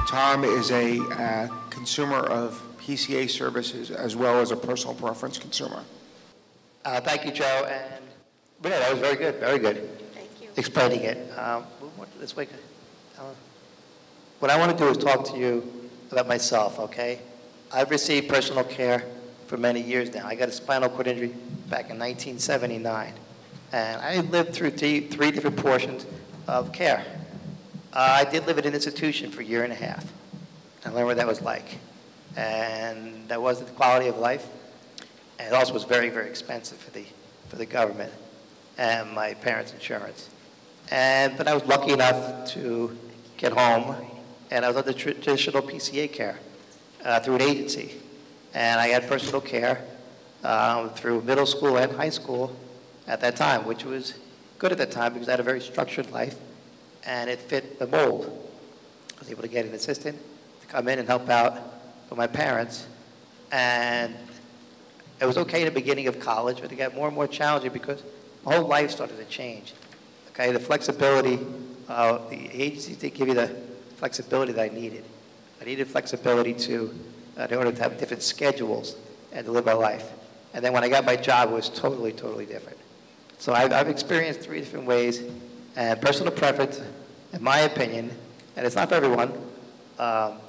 Tom is a consumer of PCA services as well as a personal preference consumer. Thank you, Joe. And yeah, that was very good, very good. Thank you. Explaining it. This way. What I want to do is talk to you about myself, okay? I've received personal care for many years now. I got a spinal cord injury back in 1979. And I lived through three different portions of care. I did live at an institution for a year and a half. I learned what that was like. And that wasn't the quality of life. And it also was very, very expensive for the government and my parents' insurance. But I was lucky enough to get home, and I was under traditional PCA care through an agency. And I had personal care through middle school and high school at that time, which was good at that time because I had a very structured life, and it fit the mold. I was able to get an assistant to come in and help out with my parents. And it was okay in the beginning of college, but it got more and more challenging because my whole life started to change. Okay, the flexibility, the agencies didn't give you the flexibility that I needed. I needed flexibility in order to have different schedules and to live my life. And then when I got my job, it was totally, totally different. So I've experienced three different ways, and personal preference, in my opinion, and it's not for everyone,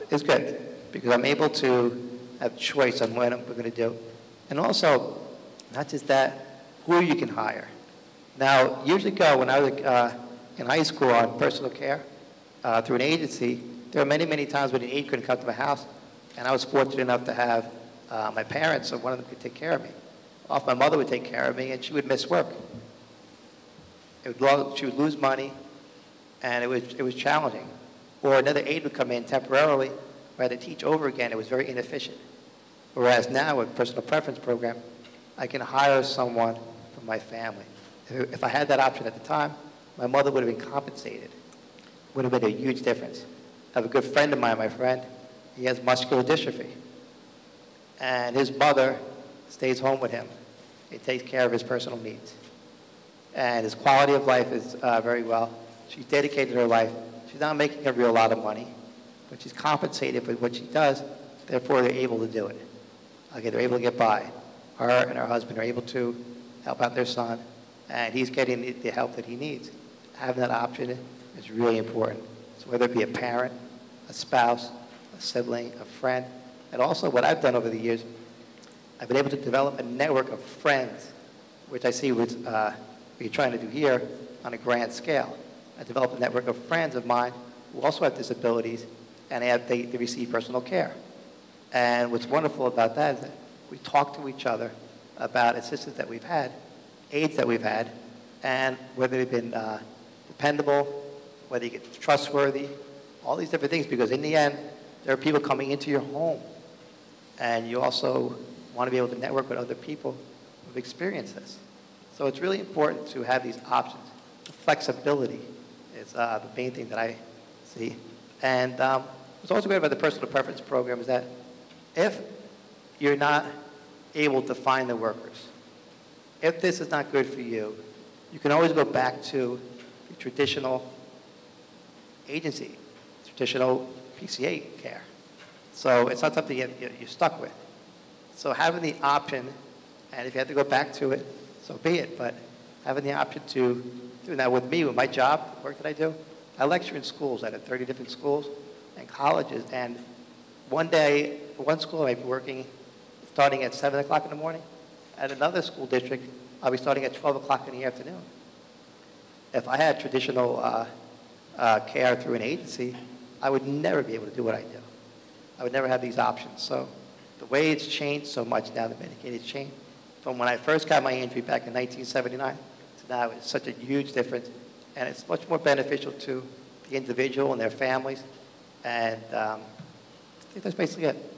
is good because I'm able to have choice on what I'm going to do. And also, not just that, who you can hire. Now, years ago, when I was in high school on personal care through an agency, there were many, many times when an aide couldn't come to my house, and I was fortunate enough to have my parents, so one of them could take care of me. Often my mother would take care of me, and she would miss work. She would lose money, and it was challenging. Or another aide would come in temporarily, where I had to teach over again. It was very inefficient. Whereas now with personal preference program, I can hire someone from my family. If I had that option at the time, my mother would have been compensated. Would have been a huge difference. I have a good friend of mine, my friend, he has muscular dystrophy. And his mother stays home with him. He takes care of his personal needs. And his quality of life is very well. She's dedicated her life. She's not making a real lot of money, but she's compensated for what she does, therefore they're able to do it. Okay, they're able to get by. Her and her husband are able to help out their son, and he's getting the help that he needs. Having that option is really important. So whether it be a parent, a spouse, a sibling, a friend, and also what I've done over the years, I've been able to develop a network of friends, which I see what we're trying to do here on a grand scale. I developed a network of friends of mine who also have disabilities, and they receive personal care. And what's wonderful about that is that we talk to each other about assistance that we've had, aids that we've had, and whether they've been dependable, whether you get trustworthy, all these different things, because in the end, there are people coming into your home. And you also want to be able to network with other people who've experienced this. So it's really important to have these options. The flexibility is the main thing that I see. And what's also great about the personal preference program is that if you're not able to find the workers, if this is not good for you, you can always go back to the traditional agency, traditional PCA care. So it's not something you're stuck with. So having the option, and if you have to go back to it, so be it, but having the option to do that with me, with my job, work that I do, I lecture in schools. I have 30 different schools and colleges, and one day, one school I might be working starting at 7 o'clock in the morning. At another school district, I'll be starting at 12 o'clock in the afternoon. If I had traditional care through an agency, I would never be able to do what I do. I would never have these options. So the way it's changed so much now, the Medicaid has changed. From when I first got my injury back in 1979 to now, it's such a huge difference. And it's much more beneficial to the individual and their families. And I think that's basically it.